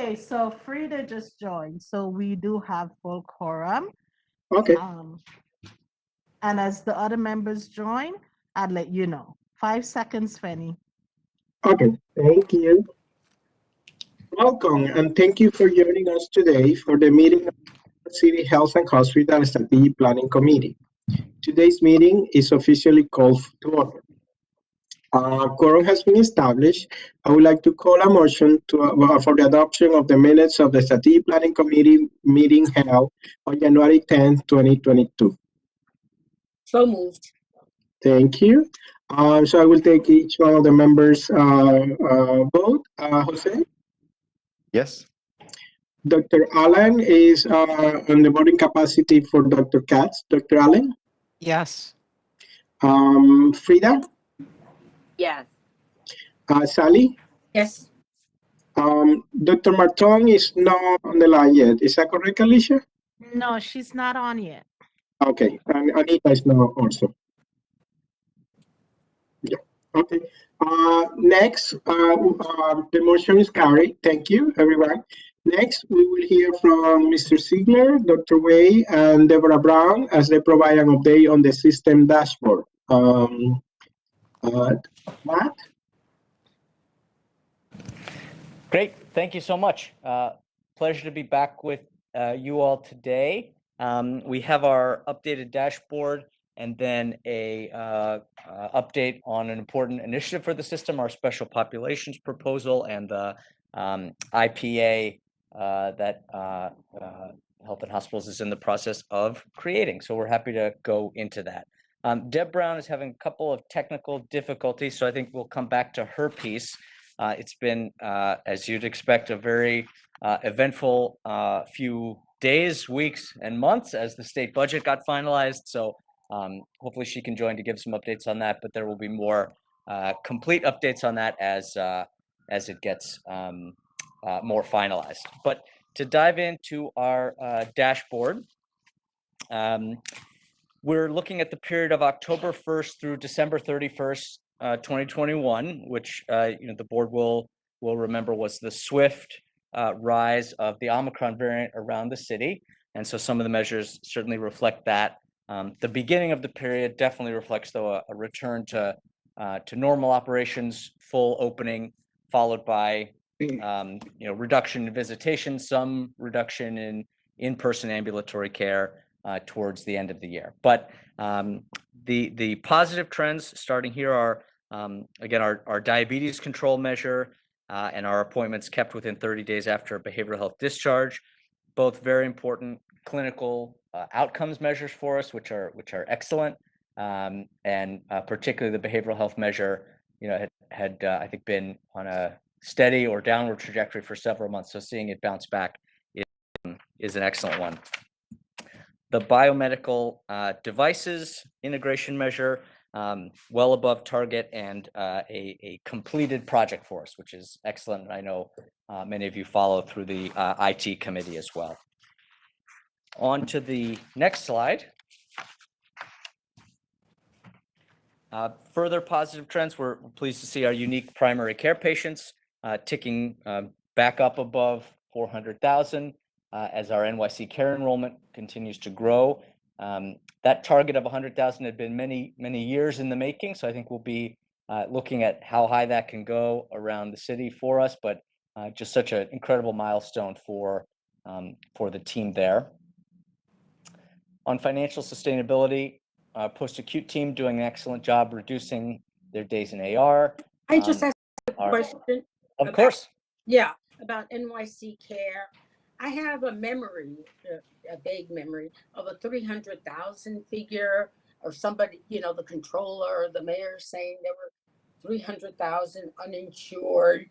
Okay, so Frida just joined, so we do have full quorum. Okay. And as the other members join, I'd let you know. 5 seconds, Fanny. Okay. Thank you. Welcome, and thank you for joining us today for the meeting of the City Health and Hospital Strategic Planning Committee. Today's meeting is officially called to order. Quorum has been established. I would like to call a motion for the adoption of the minutes of the Strategic Planning Committee meeting held on January 10th, 2022. So moved. Thank you. So I will take each one of the members' vote. Jose? Yes. Dr. Allen is on the voting capacity for Dr. Katz. Dr. Allen? Yes. Frida? Yes. Sally? Yes. Dr. Marton is not on the line yet. Is that correct, Alicia? No, she's not on yet. Okay, and Anita is not also. Yeah, okay. Next, the motion is carried. Thank you, everyone. Next, we will hear from Mr. Ziegler, Dr. Way, and Deborah Brown as they provide an update on the system dashboard. Matt? Great. Thank you so much. Pleasure to be back with you all today. We have our updated dashboard and then a update on an important initiative for the system, our special populations proposal, and the IPA that Health and Hospitals is in the process of creating. So we're happy to go into that. Deb Brown is having a couple of technical difficulties, so I think we'll come back to her piece. It's been, as you'd expect, a very eventful few days, weeks, and months as the state budget got finalized. So hopefully she can join to give some updates on that, but there will be more complete updates on that as it gets more finalized. But to dive into our dashboard, we're looking at the period of October 1st through December 31st, 2021, which the board will remember was the swift rise of the Omicron variant around the city. And so some of the measures certainly reflect that. The beginning of the period definitely reflects, though, a return to normal operations, full opening, followed by reduction in visitation, some reduction in in-person ambulatory care towards the end of the year. But the positive trends starting here are, again, our diabetes control measure and our appointments kept within 30 days after a behavioral health discharge, both very important clinical outcomes measures for us, which are excellent, and particularly the behavioral health measure, had I think been on a steady or downward trajectory for several months. So seeing it bounce back is an excellent one. The biomedical devices integration measure, well above target, and a completed project for us, which is excellent. I know many of you follow through the IT committee as well. On to the next slide. Further positive trends, we're pleased to see our unique primary care patients ticking back up above 400,000 as our NYC care enrollment continues to grow. That target of 100,000 had been many years in the making, so I think we'll be looking at how high that can go around the city for us, but just such an incredible milestone for the team there. On financial sustainability, post-acute team doing an excellent job reducing their days in AR. I just asked a question. Of course. Yeah, about NYC Care. I have a memory, a vague memory of a 300,000 figure, or somebody, the controller or the mayor saying there were 300,000 uninsured.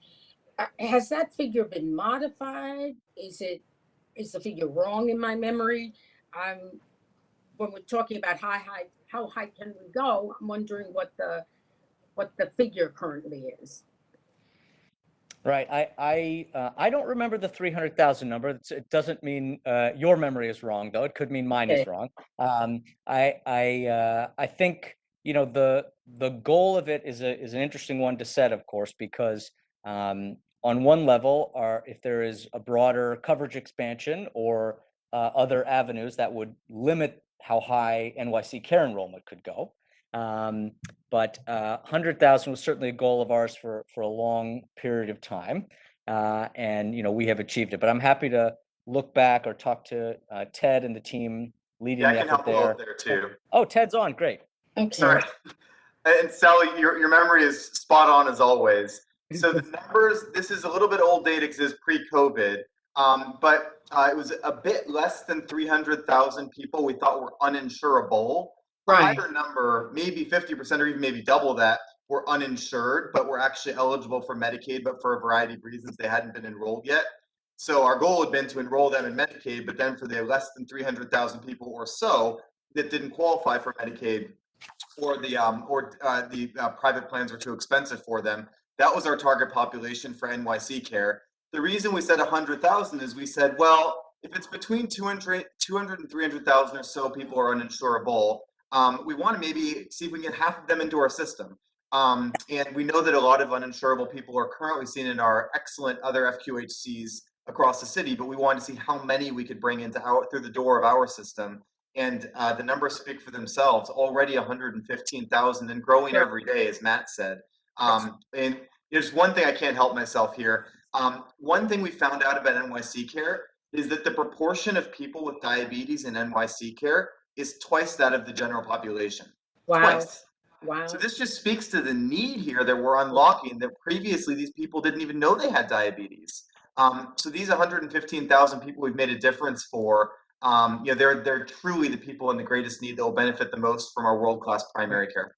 Has that figure been modified? Is the figure wrong in my memory? When we're talking about how high can we go? I'm wondering what the figure currently is. Right. I don't remember the 300,000 number. It doesn't mean your memory is wrong, though. It could mean mine is wrong. I think the goal of it is an interesting one to set, of course, because On one level are if there is a broader coverage expansion or other avenues that would limit how high NYC care enrollment could go. But 100,000 was certainly a goal of ours for a long period of time. And, we have achieved it. But I'm happy to look back or talk to Ted and the team leading Yeah, I the can effort help a little there. there too. Oh, Ted's on. Great. Okay. Sorry. And Sally, your memory is spot on as always. So the numbers, this is a little bit old data because it's pre-COVID, but it was a bit less than 300,000 people we thought were uninsurable. Right. A higher number, maybe 50% or even maybe double that, were uninsured, but were actually eligible for Medicaid, but for a variety of reasons they hadn't been enrolled yet. So our goal had been to enroll them in Medicaid, but then for the less than 300,000 people or so that didn't qualify for Medicaid, or the private plans were too expensive for them. That was our target population for NYC Care. The reason we said 100,000 is we said, well, if it's between 200 and 300,000 or so people are uninsurable, we want to maybe see if we can get half of them into our system. And we know that a lot of uninsurable people are currently seen in our excellent other FQHCs across the city, but we wanted to see how many we could bring through the door of our system. And the numbers speak for themselves. Already 115,000 and growing every day, as Matt said. And there's one thing I can't help myself here. One thing we found out about NYC Care is that the proportion of people with diabetes in NYC Care is twice that of the general population. Wow. Twice. Wow. So this just speaks to the need here that we're unlocking, that previously these people didn't even know they had diabetes. So these 115,000 people we've made a difference for, they're truly the people in the greatest need that will benefit the most from our world-class primary care.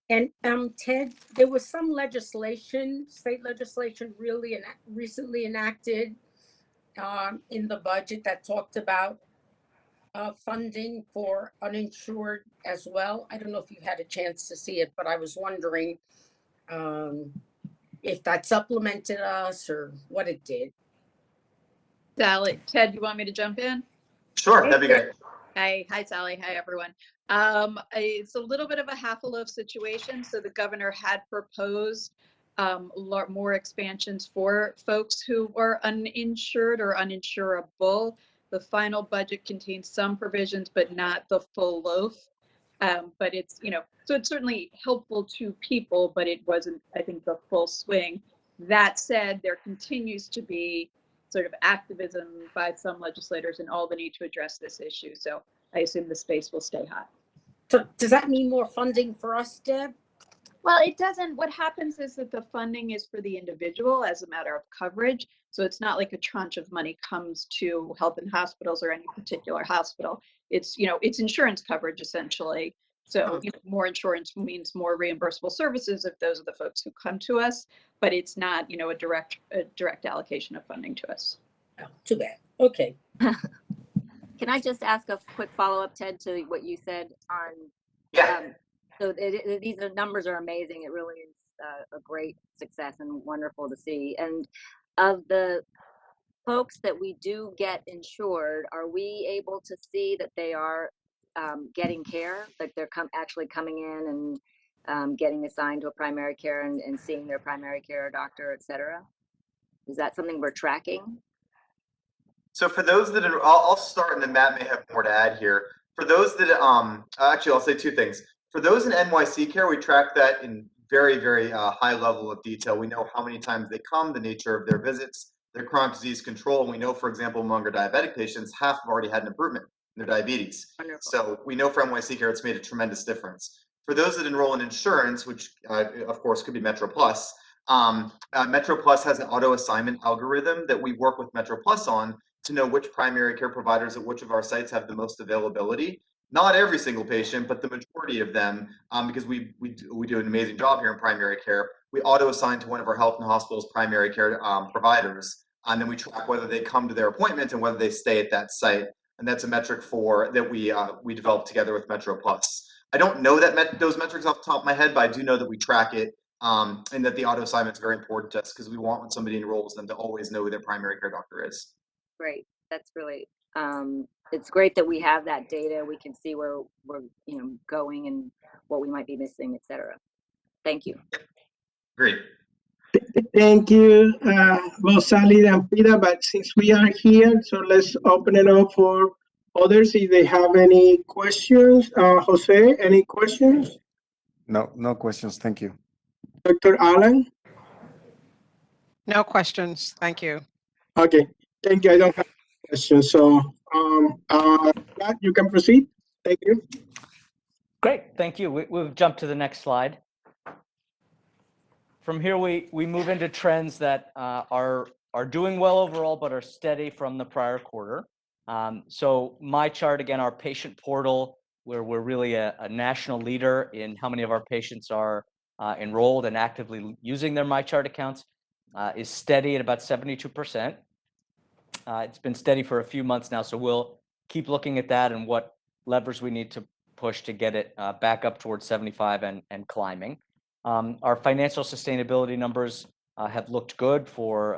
And Ted, there was some legislation, state legislation, really recently enacted in the budget that talked about funding for uninsured as well. I don't know if you had a chance to see it, but I was wondering if that supplemented us or what it did. Sally, Ted, you want me to jump in? Sure, that'd be great. Hi, Sally. Hi, everyone. It's a little bit of a half a loaf situation. So the governor had proposed more expansions for folks who are uninsured or uninsurable. The final budget contains some provisions, but not the full loaf. But it's, so it's certainly helpful to people, but it wasn't, I think, the full swing. That said, there continues to be sort of activism by some legislators in Albany to address this issue. So I assume the space will stay hot. So does that mean more funding for us, Deb? Well, it doesn't. What happens is that the funding is for the individual as a matter of coverage. So it's not like a tranche of money comes to Health and Hospitals or any particular hospital. It's, it's insurance coverage essentially. So more insurance means more reimbursable services if those are the folks who come to us, but it's not, a direct allocation of funding to us. Oh, too bad. Okay. Can I just ask a quick follow-up, Ted, to what you said on? Yeah. So these numbers are amazing. It really is a great success and wonderful to see. And of the folks that we do get insured, are we able to see that they are getting care, like they're actually coming in and getting assigned to a primary care and seeing their primary care doctor, et cetera? Is that something we're tracking? So for those that are, I'll start and then Matt may have more to add here. For those that, actually I'll say two things. For those in NYC Care, we track that in very, very high level of detail. We know how many times they come, the nature of their visits, their chronic disease control. And we know, for example, among our diabetic patients, half have already had an improvement in their diabetes. Wonderful. So we know for NYC Care, it's made a tremendous difference. For those that enroll in insurance, which of course could be Metro Plus, Metro Plus has an auto assignment algorithm that we work with Metro Plus on to know which primary care providers at which of our sites have the most availability. Not every single patient, but the majority of them, because we do an amazing job here in primary care. We auto assign to one of our Health and Hospitals primary care providers, and then we track whether they come to their appointment and whether they stay at that site. And that's a metric that we developed together with Metro Plus. I don't know those metrics off the top of my head, but I do know that we track it, and that the auto assignment is very important to us because we want, when somebody enrolls them, to always know who their primary care doctor is. Great. That's really, it's great that we have that data. We can see where we're, going and what we might be missing, et cetera. Thank you. Great. Thank you, both Sally and Peter. But since we are here, so let's open it up for others if they have any questions. Jose, any questions? No questions. Thank you. Dr. Allen? No questions. Thank you. Okay, thank you. I don't have questions. So, Matt, you can proceed. Thank you. Great, thank you. We'll jump to the next slide. From here, we move into trends that are doing well overall, but are steady from the prior quarter. So my chart, again, our patient portal, where we're really a national leader in how many of our patients are enrolled and actively using their MyChart accounts, is steady at about 72%. It's been steady for a few months now, so we'll keep looking at that and what levers we need to push to get it back up towards 75 and climbing. Our financial sustainability numbers have looked good for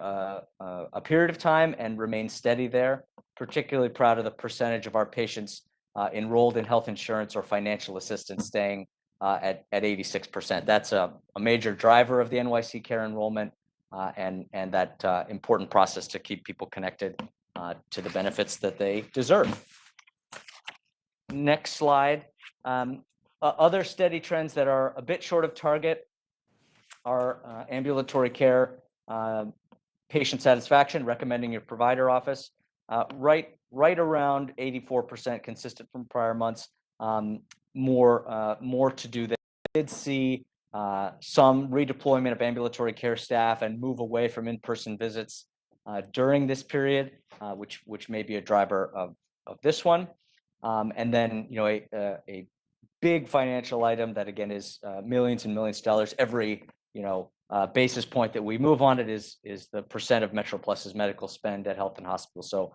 a period of time and remain steady there. Particularly proud of the percentage of our patients enrolled in health insurance or financial assistance staying at 86%. That's a major driver of the NYC Care enrollment and that important process to keep people connected to the benefits that they deserve. Next slide. Other steady trends that are a bit short of target are ambulatory care, patient satisfaction, recommending your provider office, right around 84%, consistent from prior months. More to do there. We did see some redeployment of ambulatory care staff and move away from in-person visits during this period, which may be a driver of this one. And then, a big financial item that again is millions and millions of dollars. Every basis point that we move on it is the percent of Metro Plus's medical spend at health and hospitals. So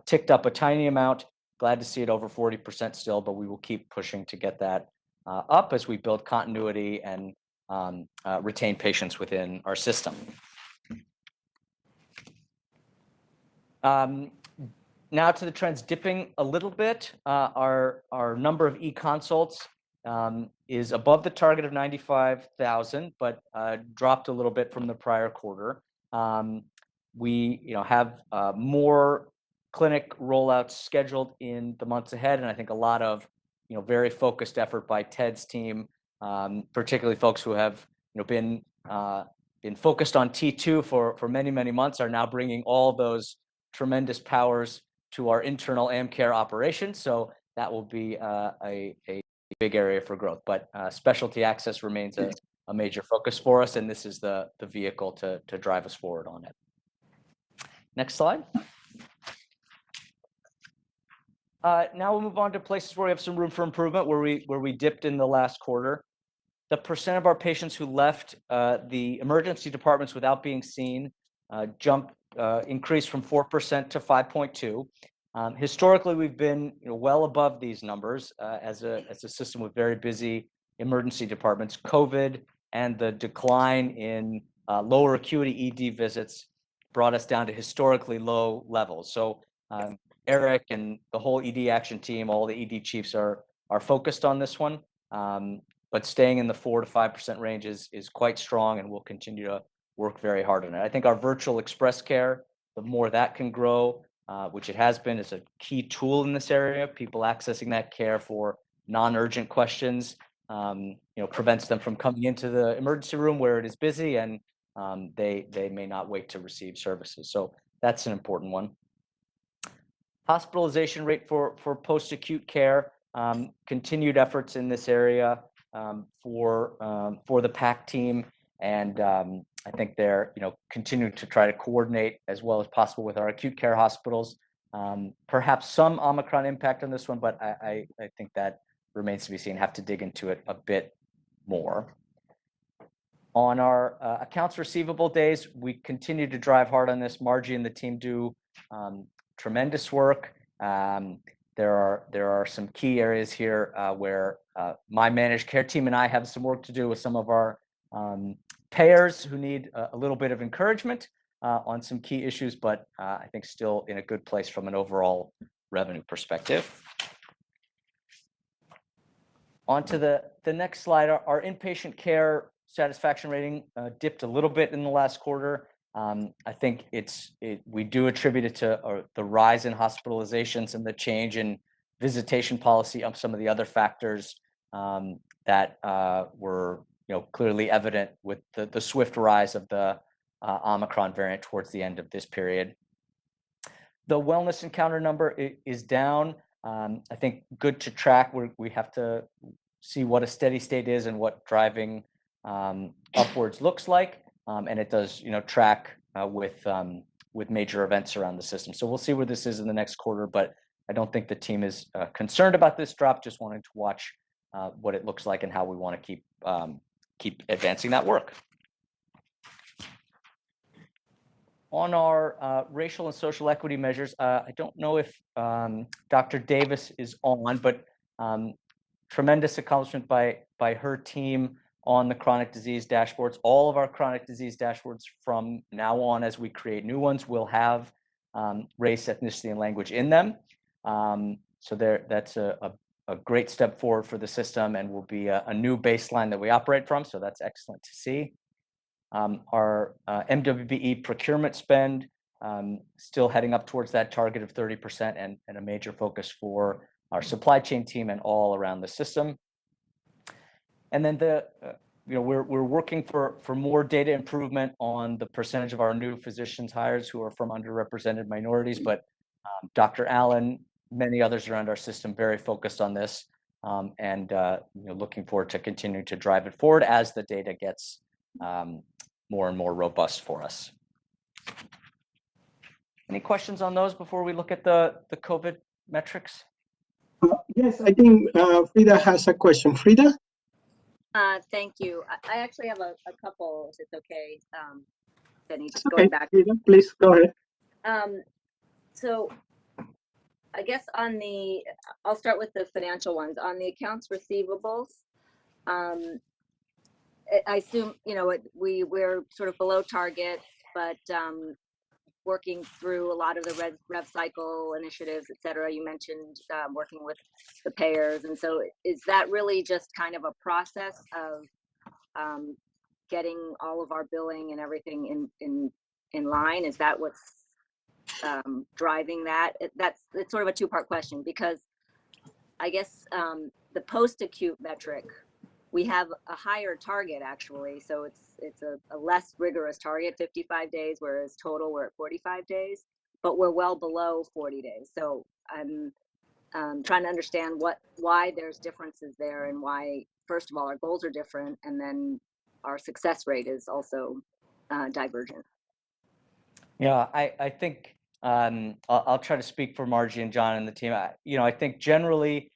ticked up a tiny amount. Glad to see it over 40% still, but we will keep pushing to get that up as we build continuity and retain patients within our system. Now to the trends, dipping a little bit. Our number of e-consults is above the target of 95,000, but dropped a little bit from the prior quarter. We have more clinic rollouts scheduled in the months ahead, and I think a lot of very focused effort by Ted's team, particularly folks who have been focused on T2 for many months, are now bringing all those tremendous powers to our internal AmCare operations. So that will be a big area for growth. But specialty access remains a major focus for us, and this is the vehicle to drive us forward on it. Next slide. Now we'll move on to places where we have some room for improvement, where we dipped in the last quarter. The percent of our patients who left the emergency departments without being seen increased from 4% to 5.2%. Historically, we've been well above these numbers as a system with very busy emergency departments. COVID and the decline in lower acuity ED visits brought us down to historically low levels. So Eric and the whole ED action team, all the ED chiefs are focused on this one, but staying in the 4 to 5% range is quite strong, and we'll continue to work very hard on it. I think our virtual express care, the more that can grow, which it has been, is a key tool in this area. People accessing that care for non-urgent questions, prevents them from coming into the emergency room where it is busy, and they may not wait to receive services. So that's an important one. Hospitalization rate for post-acute care, continued efforts in this area for the PAC team, and I think they're continuing to try to coordinate as well as possible with our acute care hospitals. Perhaps some Omicron impact on this one, but I think that remains to be seen. Have to dig into it a bit more. On our accounts receivable days, we continue to drive hard on this. Margie and the team do tremendous work. There are some key areas here where my managed care team and I have some work to do with some of our payers who need a little bit of encouragement on some key issues, but I think still in a good place from an overall revenue perspective. On to the next slide. Our inpatient care satisfaction rating dipped a little bit in the last quarter. I think we do attribute it to the rise in hospitalizations and the change in visitation policy of some of the other factors that were clearly evident with the swift rise of the Omicron variant towards the end of this period. The wellness encounter number is down. I think good to track. We have to see what a steady state is and what driving upwards looks like, and it does track with major events around the system. So we'll see where this is in the next quarter, but I don't think the team is concerned about this drop. Just wanting to watch what it looks like and how we want to keep advancing that work. On our racial and social equity measures, I don't know if Dr. Davis is on, but tremendous accomplishment by her team on the chronic disease dashboards. All of our chronic disease dashboards from now on, as we create new ones, will have race, ethnicity, and language in them. So that's a great step forward for the system and will be a new baseline that we operate from. So that's excellent to see. Our MWBE procurement spend still heading up towards that target of 30% and a major focus for our supply chain team and all around the system. And then we're working for more data improvement on the percentage of our new physicians hires who are from underrepresented minorities. But Dr. Allen, many others around our system, very focused on this, and looking forward to continuing to drive it forward as the data gets more and more robust for us. Any questions on those before we look at the COVID metrics? Yes, I think Frida has a question. Frida? Thank you. I actually have a couple, if it's okay, Benny, just Okay, going back. Frida, please go ahead. So I guess I'll start with the financial ones. On the accounts receivables, I assume, we're sort of below target, but working through a lot of the rev cycle initiatives, et cetera. You mentioned working with the payers. And so is that really just kind of a process of getting all of our billing and everything in line? Is that what's driving that? It's sort of a two-part question, because I guess the post-acute metric, we have a higher target actually, so it's a less rigorous target, 55 days, whereas total we're at 45 days, but we're well below 40 days. So I'm trying to understand why there's differences there, and why, first of all, our goals are different, and then our success rate is also divergent. Yeah, I think I'll try to speak for Margie and John and the team. I think generally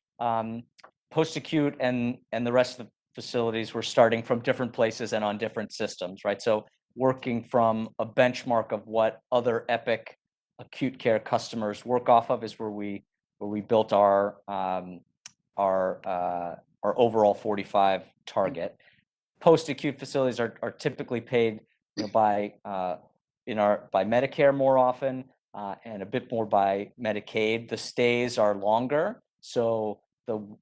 post-acute and the rest of the facilities, we're starting from different places and on different systems, right? So working from a benchmark of what other Epic acute care customers work off of is where we built our overall 45 target. Post-acute facilities are typically paid by Medicare more often, and a bit more by Medicaid. The stays are longer, so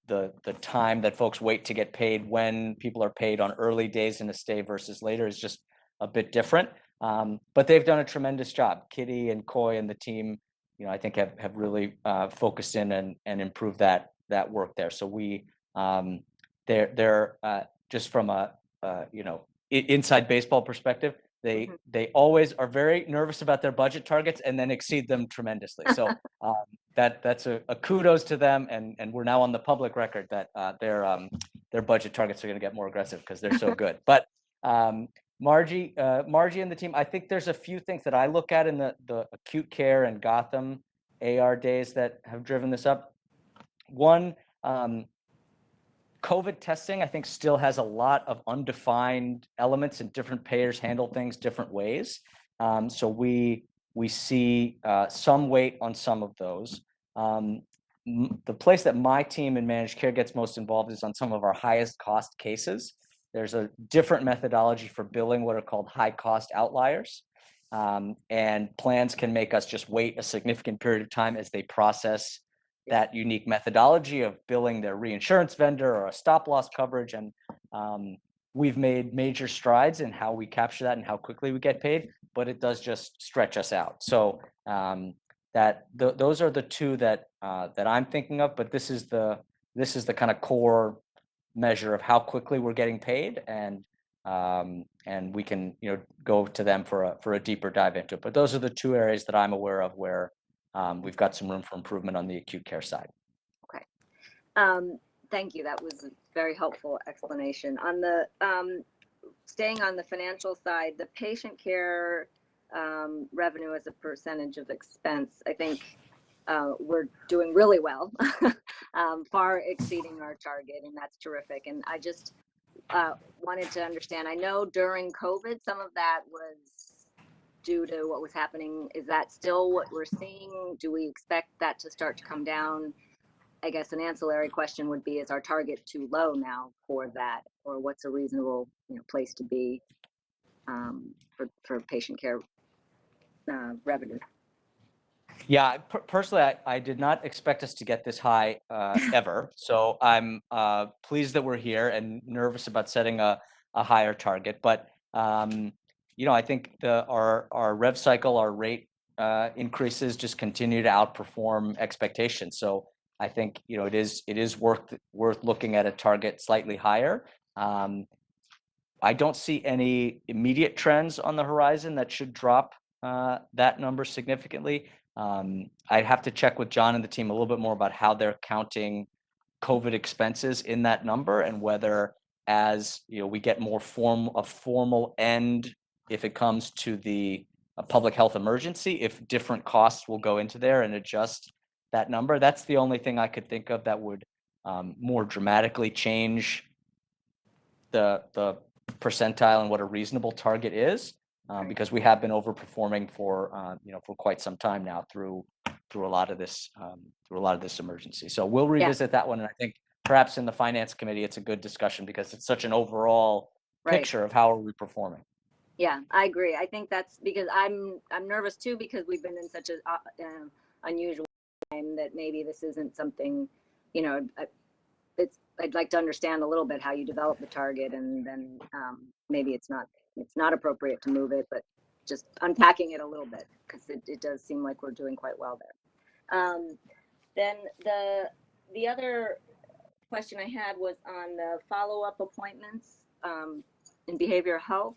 the time that folks wait to get paid when people are paid on early days in a stay versus later is just a bit different. But they've done a tremendous job. Kitty and Coy and the team, I think have really focused in and improved that work there. So they're just from a inside baseball perspective, they always are very nervous about their budget targets and then exceed them tremendously. So that's a kudos to them, and we're now on the public record that their budget targets are going to get more aggressive because they're so good. But Margie and the team, I think there's a few things that I look at in the acute care and Gotham AR days that have driven this up. One, COVID testing, I think, still has a lot of undefined elements, and different payers handle things different ways. So we see some weight on some of those. The place that my team in managed care gets most involved is on some of our highest cost cases. There's a different methodology for billing what are called high cost outliers. And plans can make us just wait a significant period of time as they process that unique methodology of billing their reinsurance vendor or a stop loss coverage. And we've made major strides in how we capture that and how quickly we get paid, but it does just stretch us out. So those are the two that I'm thinking of, but this is the kind of core measure of how quickly we're getting paid, and we can go to them for a deeper dive into it. But those are the two areas that I'm aware of where we've got some room for improvement on the acute care side. Okay. Thank you. That was a very helpful explanation. On the staying on the financial side, the patient care revenue as a percentage of expense, I think we're doing really well, far exceeding our target, and that's terrific. And I just wanted to understand, I know during COVID, some of that was due to what was happening. Is that still what we're seeing? Do we expect that to start to come down? I guess an ancillary question would be, is our target too low now for that, or what's a reasonable place to be for patient care revenue? Yeah, personally, I did not expect us to get this high ever. So I'm pleased that we're here and nervous about setting a higher target. But I think our rev cycle, our rate increases just continue to outperform expectations. So I think it is worth looking at a target slightly higher. I don't see any immediate trends on the horizon that should drop that number significantly. I'd have to check with John and the team a little bit more about how they're counting COVID expenses in that number, and whether, as we get more a formal end, if it comes to the public health emergency, if different costs will go into there and adjust that number. That's the only thing I could think of that would more dramatically change the percentile and what a reasonable target is, because we have been overperforming for quite some time now through a lot of this emergency. So we'll revisit that one, and I think perhaps in the finance committee it's a good discussion because it's such an overall picture of how are we performing. Yeah, I agree. I think that's because I'm nervous too, because we've been in such an unusual time that maybe this isn't something, I'd like to understand a little bit how you develop the target, and then maybe it's not appropriate to move it, but just unpacking it a little bit, because it does seem like we're doing quite well there. Then the other question I had was on the follow-up appointments in behavioral health.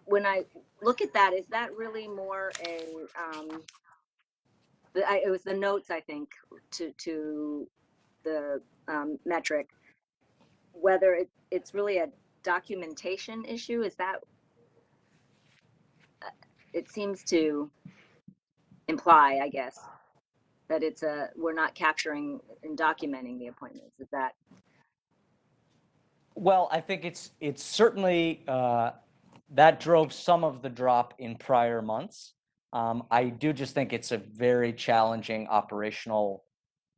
When I look at that, is that really more it was the notes, I think, to the metric, whether it's really a documentation issue? Is that, it seems to imply, I guess, that we're not capturing and documenting the appointments. Is that? Well, I think it's certainly that drove some of the drop in prior months. I do just think it's a very challenging operational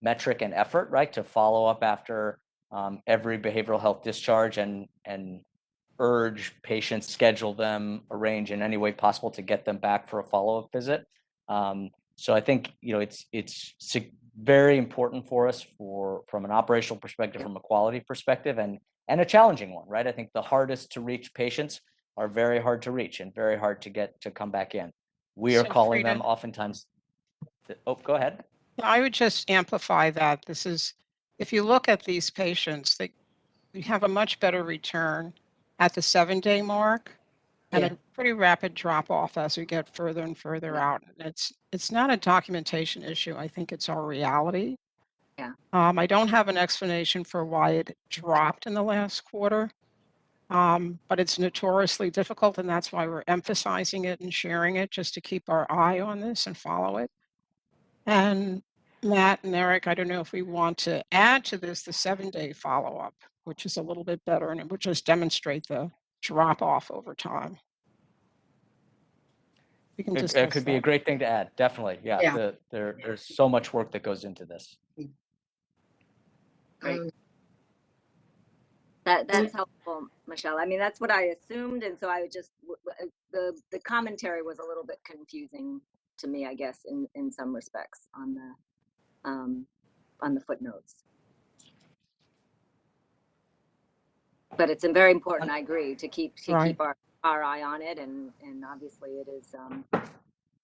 metric and effort, right, to follow up after every behavioral health discharge and urge patients, schedule them, arrange in any way possible to get them back for a follow-up visit. So I think it's very important for us from an operational perspective, from a quality perspective, and a challenging one, right? I think the hardest to reach patients are very hard to reach and very hard to get to come back in. We are So, calling them Frida, oftentimes. Oh, go ahead. I would just amplify that. If you look at these patients, you have a much better return at the 7-day mark, and a pretty rapid drop off as we get further and further out. It's not a documentation issue. I think it's our reality. Yeah. I don't have an explanation for why it dropped in the last quarter, but it's notoriously difficult, and that's why we're emphasizing it and sharing it, just to keep our eye on this and follow it. And Matt and Eric, I don't know if we want to add to this the 7-day follow-up, which is a little bit better, and it would just demonstrate the drop off over time. We can discuss It could be a great thing to add, definitely. Yeah. There's so much work that goes into this. Great. That's helpful, Michelle. I mean, that's what I assumed, and so I would just the commentary was a little bit confusing to me, I guess, in some respects on the footnotes. But it's very important, I agree, to keep Right. our eye on it, and obviously it is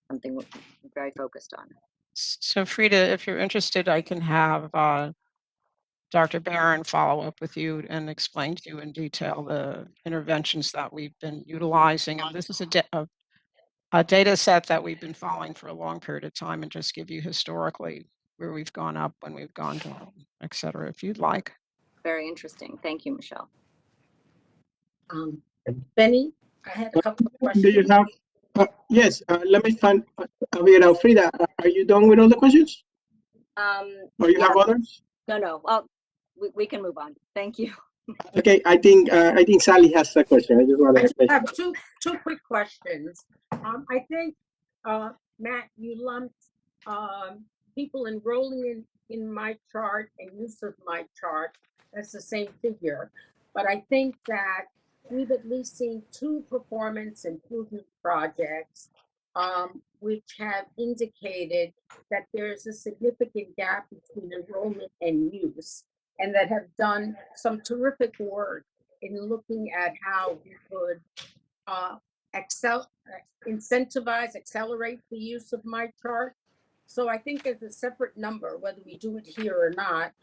something we're very focused on. So Frida, if you're interested, I can have Dr. Barron follow up with you and explain to you in detail the interventions that we've been utilizing. And this is a data set that we've been following for a long period of time, and just give you historically where we've gone up, when we've gone down, et cetera, if you'd like. Very interesting. Thank you, Michelle. Benny, I had a couple of Do you questions. have, yes, let me find, Frida, are you done with all the questions? Or you Yeah, have others? no. Well, we can move on. Thank you. Okay, I think Sally has a question. I just want I to just have two quick questions. I think, Matt, you lumped people enrolling in my chart and use of my chart. That's the same figure. But I think that we've at least seen 2 performance improvement projects, which have indicated that there's a significant gap between enrollment and use, and that have done some terrific work in looking at how we could incentivize, accelerate the use of my chart. So I think as a separate number, whether we do it here or not,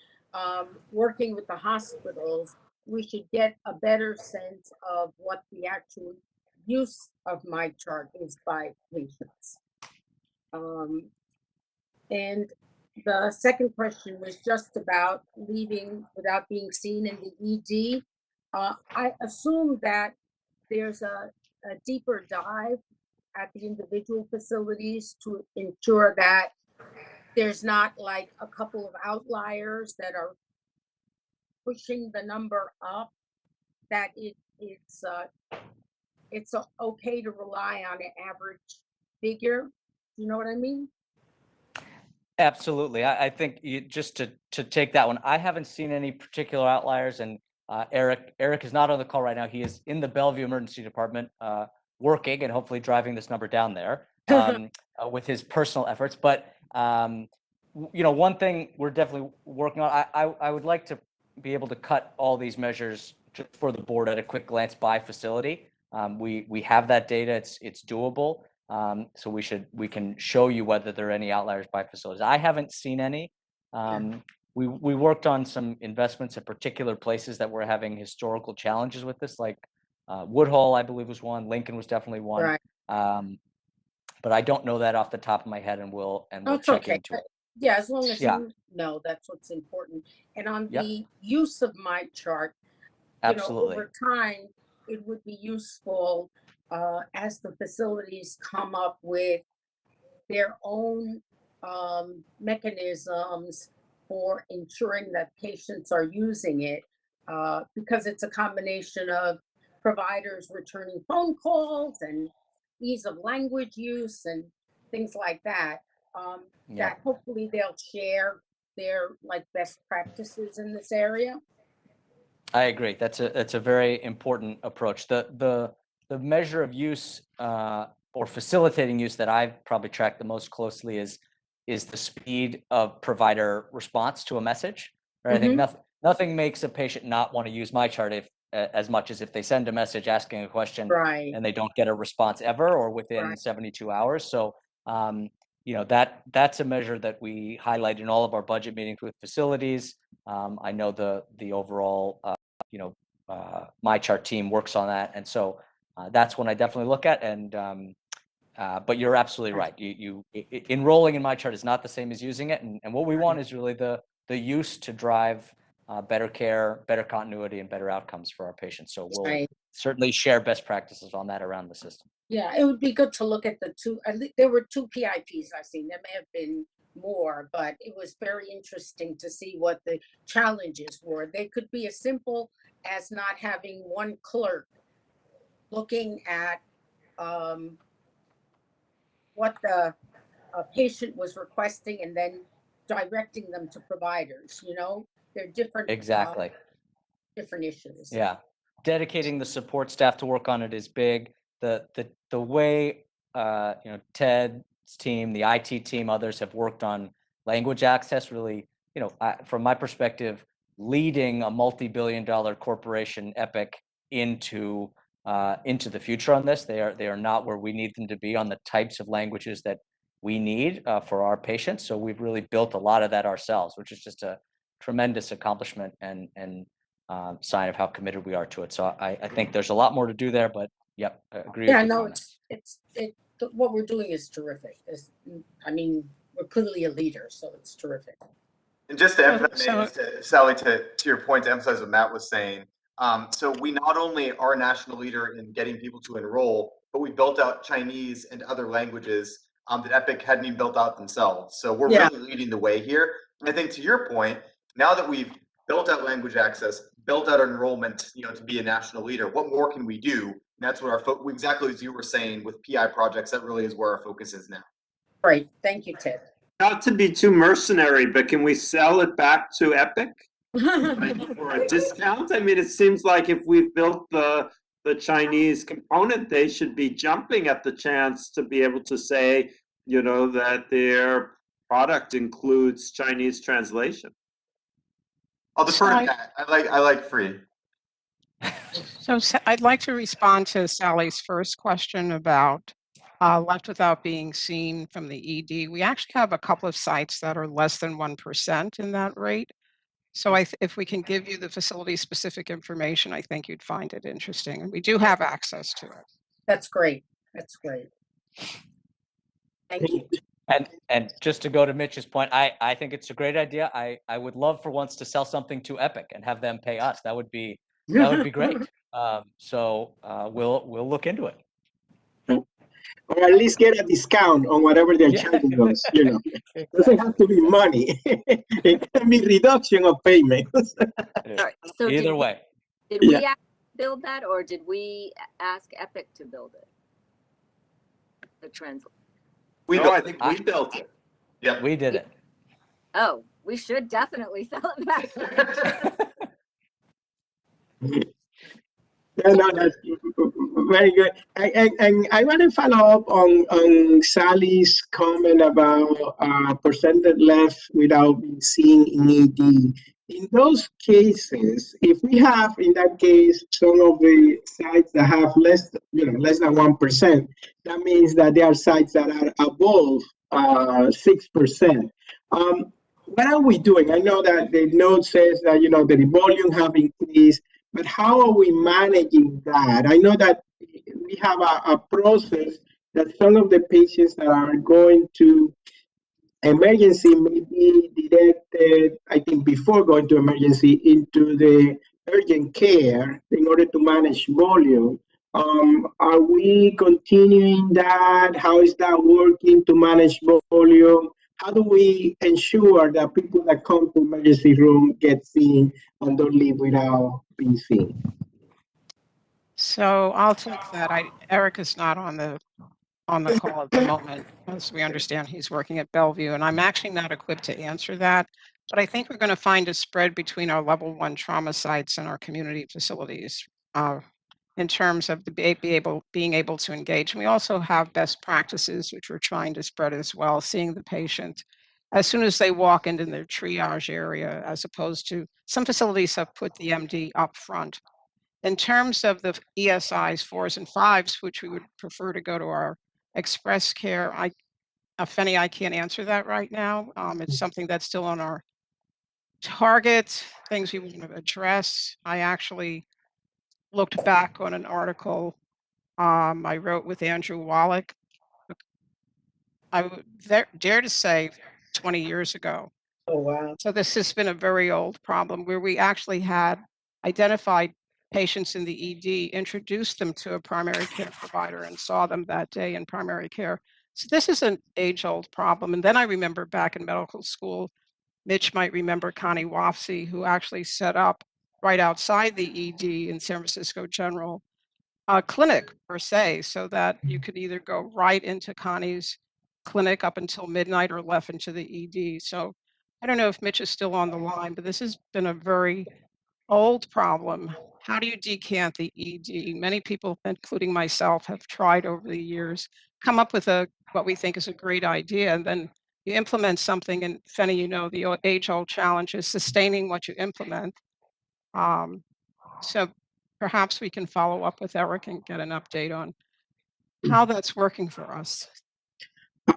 working with the hospitals, we should get a better sense of what the actual use of my chart is by patients. And the second question was just about leaving without being seen in the ED. I assume that there's a deeper dive at the individual facilities to ensure that there's not like a couple of outliers that are pushing the number up, that it's okay to rely on an average figure. You know what I mean? Absolutely. I think just to take that one, I haven't seen any particular outliers, and Eric is not on the call right now. He is in the Bellevue Emergency Department working and hopefully driving this number down there with his personal efforts. But one thing we're definitely working on, I would like to be able to cut all these measures just for the board at a quick glance by facility. We have that data. It's doable. So we can show you whether there are any outliers by facilities. I haven't seen any. We worked on some investments at particular places that were having historical challenges with this, like Woodhull, I believe, was one. Lincoln was definitely one. Right. But I don't know that off the top of my head, and we'll That's check okay. into it. Yeah, as long as Yeah. you know, that's what's important. And on Yep. the use of my chart, Absolutely. over time, it would be useful as the facilities come up with their own mechanisms for ensuring that patients are using it, because it's a combination of providers returning phone calls and ease of language use and things like that. Yeah. That hopefully they'll share their like best practices in this area. I agree. That's a very important approach. The measure of use or facilitating use that I've probably tracked the most closely is the speed of provider response to a message. Right? I think nothing makes a patient not want to use my chart as much as if they send a message asking a question Right. and they don't get a response ever or within Right. 72 hours. So that's a measure that we highlight in all of our budget meetings with facilities. I know the overall my chart team works on that, and so that's one I definitely look at. And but you're absolutely right. Enrolling in my chart is not the same as using it, and what we want is really the use to drive better care, better continuity, and better outcomes for our patients. So we'll certainly share best practices on that around the system. Yeah, it would be good to look at the two. There were 2 PIPs I've seen. There may have been more, but it was very interesting to see what the challenges were. They could be as simple as not having one clerk looking at what the patient was requesting and then directing them to providers. They're different. Exactly. Different issues. Yeah, dedicating the support staff to work on it is big. The way Ted's team, the IT team, others have worked on language access really, from my perspective, leading a multi-billion-dollar corporation, Epic, into the future on this. They are not where we need them to be on the types of languages that we need for our patients. So we've really built a lot of that ourselves, which is just a tremendous accomplishment and sign of how committed we are to it. So I think there's a lot more to do there, but yep, I agree Yeah, with your no, comments. what we're doing is terrific. I mean, we're clearly a leader, so it's terrific. And just to emphasize, So- Sally, to your point, to emphasize what Matt was saying. So we not only are a national leader in getting people to enroll, but we built out Chinese and other languages that Epic hadn't even built out themselves. So we're Yeah. really leading the way here. And I think to your point, now that we've built out language access, built out enrollment, to be a national leader, what more can we do? And that's what exactly as you were saying with PI projects, that really is where our focus is now. Right. Thank you, Ted. Not to be too mercenary, but can we sell it back to Epic for a discount? I mean, it seems like if we've built the Chinese component, they should be jumping at the chance to be able to say, that their product includes Chinese translation. I'll defer to Pat. I like free. So I'd like to respond to Sally's first question about left without being seen from the ED. We actually have a couple of sites that are less than 1% in that rate. So if we can give you the facility-specific information, I think you'd find it interesting. And we do have access to it. That's great. That's great. Thank you. And just to go to Mitch's point, I think it's a great idea. I would love for once to sell something to Epic and have them pay us. That would be great. So we'll look into it. Or at least get a discount on whatever they're charging us, It doesn't have to be money. It can be reduction of payments. Sorry, so Either way. Did we build that, or did we ask Epic to build it? The translate. I think we built it. Yeah, we did it. Oh, we should definitely sell it back. No, that's very good. And I want to follow up on Sally's comment about percentage left without being seen in ED. In those cases, if we have, in that case, some of the sites that have less than 1%, that means that there are sites that are above 6%. What are we doing? I know that the note says that, the volume have increased, but how are we managing that? I know that we have a process that some of the patients that are going to emergency may be directed, I think, before going to emergency into the urgent care in order to manage volume. Are we continuing that? How is that working to manage volume? How do we ensure that people that come to emergency room get seen and don't leave without being seen? So I'll take that. Eric is not on the call at the moment. As we understand, he's working at Bellevue, and I'm actually not equipped to answer that. But I think we're going to find a spread between our level 1 trauma sites and our community facilities in terms of being able to engage. And we also have best practices, which we're trying to spread as well, seeing the patient as soon as they walk into their triage area, as opposed to some facilities have put the MD up front. In terms of the ESIs 4s and 5s, which we would prefer to go to our express care, Fenny, I can't answer that right now. It's something that's still on our target, things we want to address. I actually looked back on an article I wrote with Andrew Wallach. I would dare to say 20 years ago. Oh, wow. So this has been a very old problem where we actually had identified patients in the ED, introduced them to a primary care provider and saw them that day in primary care. So this is an age-old problem. And then I remember back in medical school, Mitch might remember Connie Wofsy, who actually set up right outside the ED in San Francisco General a clinic per se, so that you could either go right into Connie's clinic up until midnight or left into the ED. So I don't know if Mitch is still on the line, but this has been a very old problem. How do you decant the ED? Many people, including myself, have tried over the years, come up with what we think is a great idea, and then you implement something, and Fenny, you know, the age-old challenge is sustaining what you implement. So perhaps we can follow up with Eric and get an update on how that's working for us.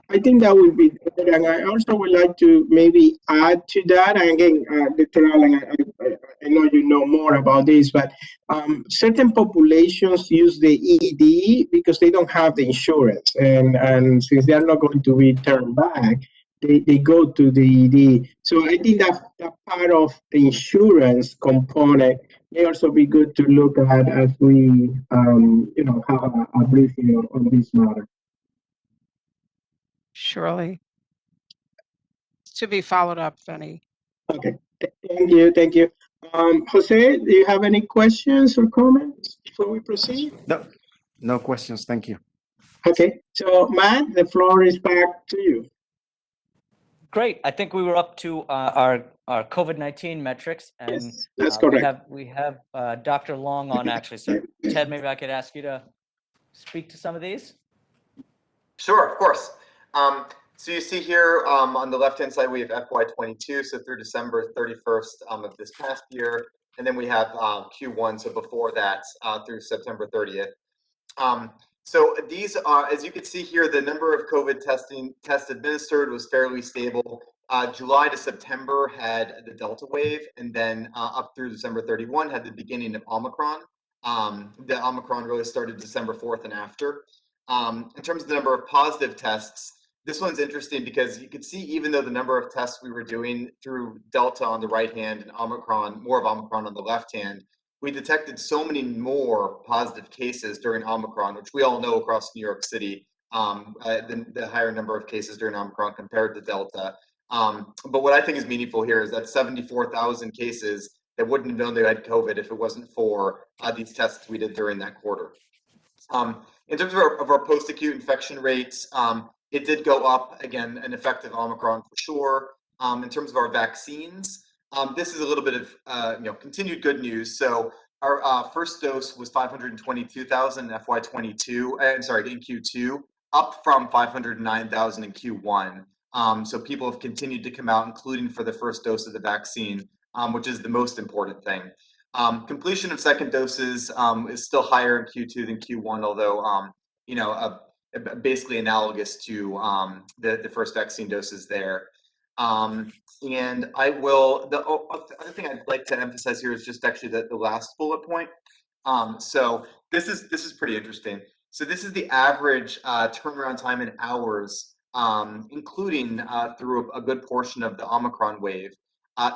I think that would be good, and I also would like to maybe add to that. And again, Dr. Allen, I know you know more about this, but certain populations use the ED because they don't have the insurance, and since they are not going to be turned back, they go to the ED. So I think that part of the insurance component may also be good to look at as we, have a briefing on this matter. Surely. To be followed up, Fenny. Okay, thank you. Jose, do you have any questions or comments before we proceed? No questions, thank you. Okay, so Matt, the floor is back to you. Great. I think we were up to our COVID-19 metrics, and Yes, that's correct. we have Dr. Long on actually. So Ted, maybe I could ask you to speak to some of these. Sure, of course. So you see here on the left-hand side, we have FY22, so through December 31st of this past year. And then we have Q1, so before that, through September 30th. So these are, as you can see here, the number of COVID tests administered was fairly stable. July to September had the Delta wave, and then up through December 31 had the beginning of Omicron. The Omicron really started December 4th and after. In terms of the number of positive tests, this one's interesting because you can see even though the number of tests we were doing through Delta on the right hand and Omicron, more of Omicron on the left hand, we detected so many more positive cases during Omicron, which we all know across New York City, the higher number of cases during Omicron compared to Delta. But what I think is meaningful here is that 74,000 cases that wouldn't have known they had COVID if it wasn't for these tests we did during that quarter. In terms of our post-acute infection rates, it did go up, again, an effect of Omicron for sure. In terms of our vaccines, this is a little bit of continued good news. So our first dose was 522,000 in FY22, in Q2, up from 509,000 in Q1. So people have continued to come out, including for the first dose of the vaccine, which is the most important thing. Completion of second doses is still higher in Q2 than Q1, although basically analogous to the first vaccine doses there. And I will, the other thing I'd like to emphasize here is just actually the last bullet point. So this is pretty interesting. So this is the average turnaround time in hours, including through a good portion of the Omicron wave,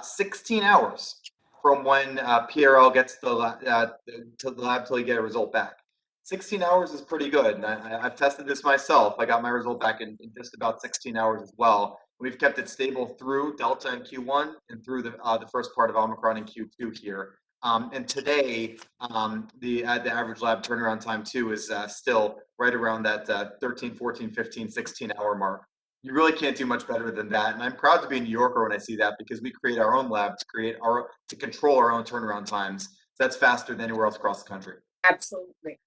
16 hours from when PRL gets to the lab till you get a result back. 16 hours is pretty good, and I've tested this myself. I got my result back in just about 16 hours as well. We've kept it stable through Delta in Q1 and through the first part of Omicron in Q2 here. And today, the average lab turnaround time too is still right around that 13, 14, 15, 16 hour mark. You really can't do much better than that. And I'm proud to be a New Yorker when I see that because we create our own lab to control our own turnaround times. So that's faster than anywhere else across the country. Absolutely.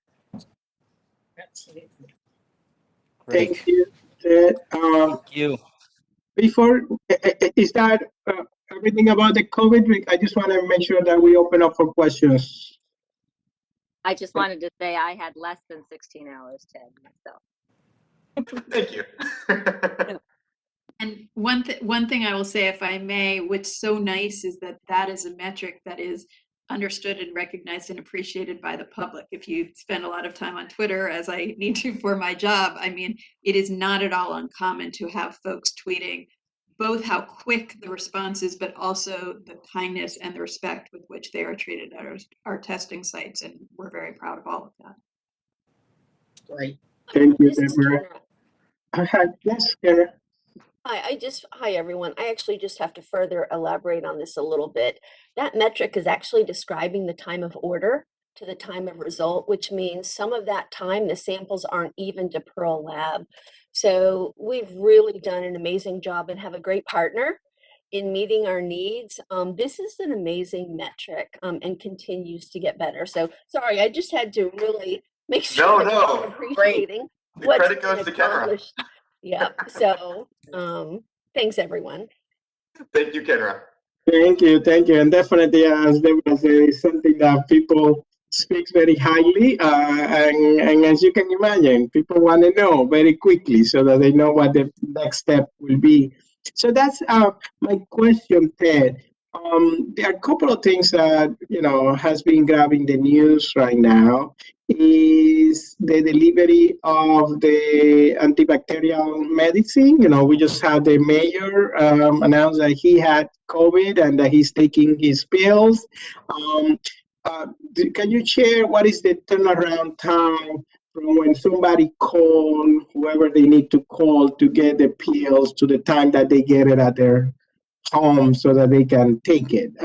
Absolutely. Great. Thank you, Ted. Thank you. Before, is that everything about the COVID? I just want to make sure that we open up for questions. I just wanted to say I had less than 16 hours, Ted, myself. Thank you. And one thing I will say, if I may, what's so nice is that is a metric that is understood and recognized and appreciated by the public. If you spend a lot of time on Twitter, as I need to for my job, I mean, it is not at all uncommon to have folks tweeting both how quick the response is, but also the kindness and the respect with which they are treated at our testing sites. And we're very proud of all of that. Great. Thank you, This is Deborah. Kara. Yes, Kara. Hi, everyone. I actually just have to further elaborate on this a little bit. That metric is actually describing the time of order to the time of result, which means some of that time, the samples aren't even to Pearl Lab. So we've really done an amazing job and have a great partner in meeting our needs. This is an amazing metric and continues to get better. So sorry, I just had to really make sure that we're all appreciating The what's credit goes been to Kara. accomplished. Yeah, so Thanks, everyone. Thank you, Kenra. Thank you, and definitely, as Deborah says, something that people speaks very highly, and as you can imagine, people want to know very quickly so that they know what the next step will be. So that's my question, Ted. There are a couple of things that has been grabbing the news right now. Is the delivery of the antibacterial medicine. We just had the mayor announce that he had COVID and that he's taking his pills. Can you share what is the turnaround time from when somebody call, whoever they need to call to get the pills, to the time that they get it at their home so that they can take it?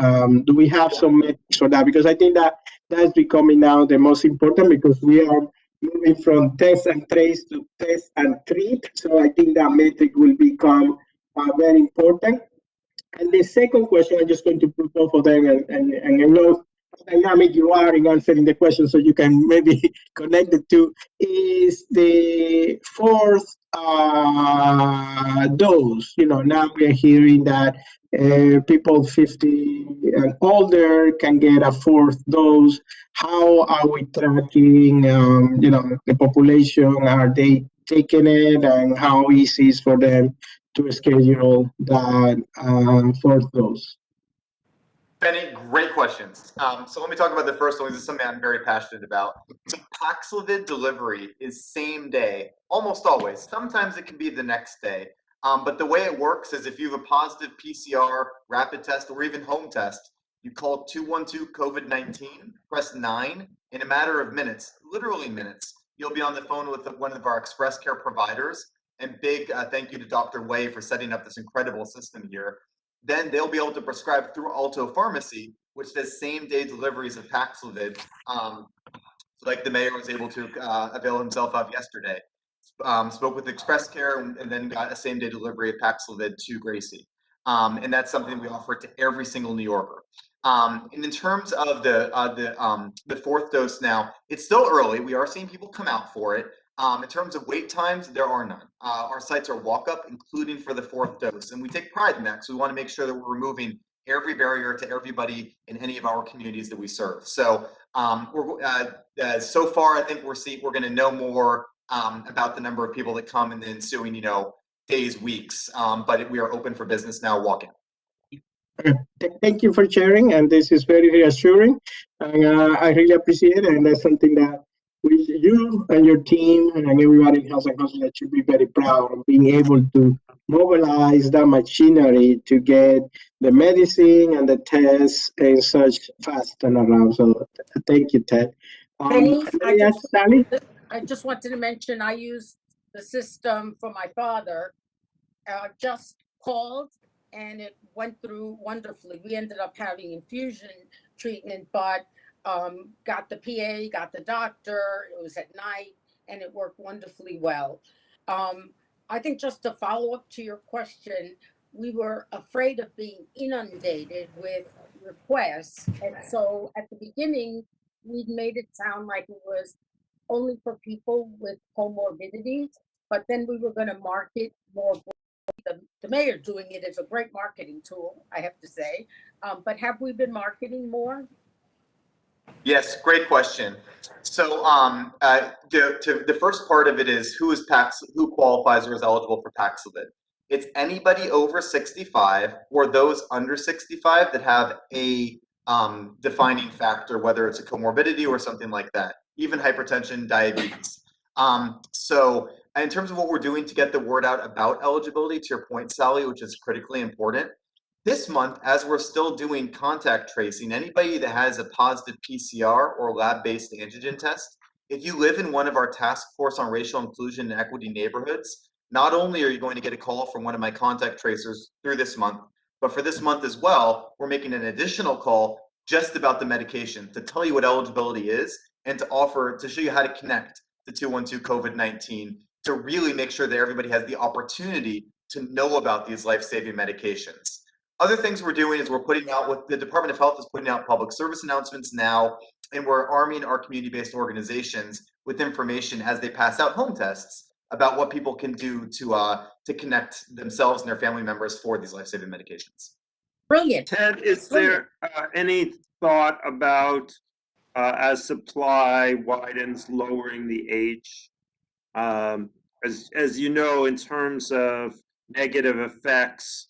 Do we have some metrics for that? Because I think that that's becoming now the most important, because we are moving from test and trace to test and treat. So I think that metric will become very important. And the second question, I'm just going to put both of them, and I know how dynamic you are in answering the question, so you can maybe connect the two, is the fourth dose. Now we're hearing that people 50 and older can get a fourth dose. How are we tracking, the population? Are they taking it, and how easy is for them to schedule that fourth dose? Benny, great questions. So let me talk about the first one. This is something I'm very passionate about. So Paxlovid delivery is same day, almost always. Sometimes it can be the next day. But the way it works is if you have a positive PCR, rapid test, or even home test, you call 212 COVID-19, press 9. In a matter of minutes, literally minutes, you'll be on the phone with one of our express care providers. And big thank you to Dr. Wei for setting up this incredible system here. Then they'll be able to prescribe through Alto Pharmacy, which does same-day deliveries of Paxlovid, like the mayor was able to avail himself of yesterday. Spoke with Express Care and then got a same-day delivery of Paxlovid to Gracie. And that's something we offer to every single New Yorker. And in terms of the fourth dose now, it's still early. We are seeing people come out for it. In terms of wait times, there are none. Our sites are walk-up, including for the fourth dose. And we take pride in that, because we want to make sure that we're removing every barrier to everybody in any of our communities that we serve. So so far, I think we're going to know more about the number of people that come in the ensuing, days, weeks. But we are open for business now, walk-in. Thank you for sharing, and this is very reassuring, and I really appreciate it, and that's something that you and your team and everybody in Health and Hospital should be very proud of, being able to mobilize that machinery to get the medicine and the tests in such fast turnaround. So thank you, Ted. Penny, Sally? I just wanted to mention I used the system for my father. Just called and it went through wonderfully. We ended up having infusion treatment, but got the PA, got the doctor. It was at night and it worked wonderfully well. I think just to follow up to your question, we were afraid of being inundated with requests. And so at the beginning, we made it sound like it was only for people with comorbidities, but then we were going to market more. The mayor doing it is a great marketing tool, I have to say. But have we been marketing more? Yes, great question. So the first part of it is who qualifies or is eligible for Paxlovid. It's anybody over 65 or those under 65 that have a defining factor, whether it's a comorbidity or something like that, even hypertension, diabetes. So in terms of what we're doing to get the word out about eligibility, to your point, Sally, which is critically important, this month, as we're still doing contact tracing, anybody that has a positive PCR or lab-based antigen test, if you live in one of our task force on racial inclusion and equity neighborhoods, not only are you going to get a call from one of my contact tracers through this month, but for this month as well, we're making an additional call just about the medication to tell you what eligibility is and to show you how to connect to 212 COVID-19 to really make sure that everybody has the opportunity to know about these life-saving medications. Other things we're doing is we're putting out, what the Department of Health is putting out public service announcements now, and we're arming our community-based organizations with information as they pass out home tests about what people can do to connect themselves and their family members for these life-saving medications. Brilliant. Ted, is Brilliant. there any thought about as supply widens, lowering the age? As you know, in terms of negative effects,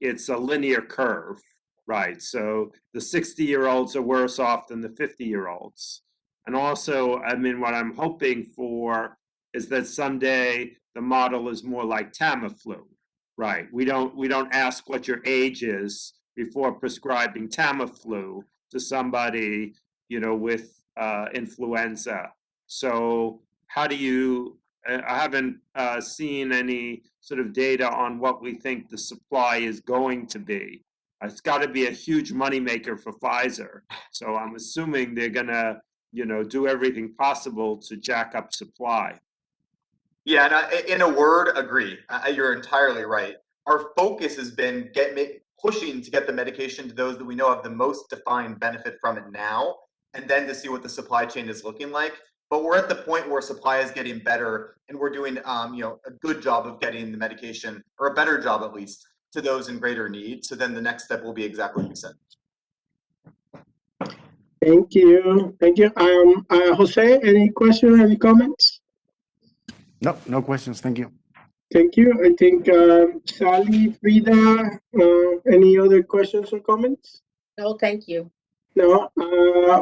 it's a linear curve, right? So the 60-year-olds are worse off than the 50-year-olds. And also, I mean, what I'm hoping for is that someday the model is more like Tamiflu, right? We don't ask what your age is before prescribing Tamiflu to somebody, you know, with influenza. So how do you, I haven't seen any sort of data on what we think the supply is going to be. It's got to be a huge moneymaker for Pfizer. So I'm assuming they're going to, you know, do everything possible to jack up supply. Yeah, and in a word, agree. You're entirely right. Our focus has been pushing to get the medication to those that we know have the most defined benefit from it now, and then to see what the supply chain is looking like. But we're at the point where supply is getting better, and we're doing a good job of getting the medication, or a better job at least, to those in greater need. So then the next step will be exactly what you said. Thank you. Thank you. Jose, any questions, any comments? No, no questions. Thank you. Thank you. I think Sally, Frida, any other questions or comments? No, thank you. No.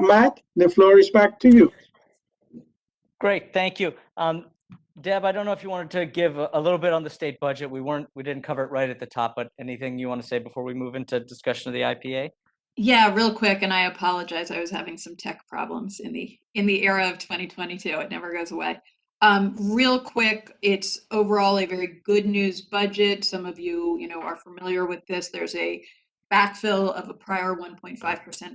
Matt, the floor is back to you. Great, thank you. Deb, I don't know if you wanted to give a little bit on the state budget. We didn't cover it right at the top, but anything you want to say before we move into discussion of the IPA? Yeah, real quick, and I apologize. I was having some tech problems in the era of 2022. It never goes away. Real quick, it's overall a very good news budget. Some of you, are familiar with this. There's a backfill of a prior 1.5%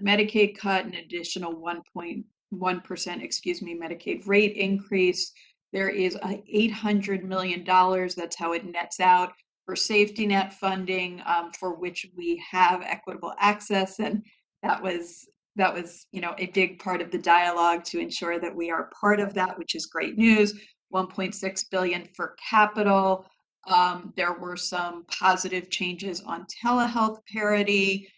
Medicaid cut, an additional 1.1%, Medicaid rate increase. There is $800 million. That's how it nets out for safety net funding, for which we have equitable access, and that was a big part of the dialogue to ensure that we are part of that, which is great news. 1.6 billion for capital. There were some positive changes on telehealth parity,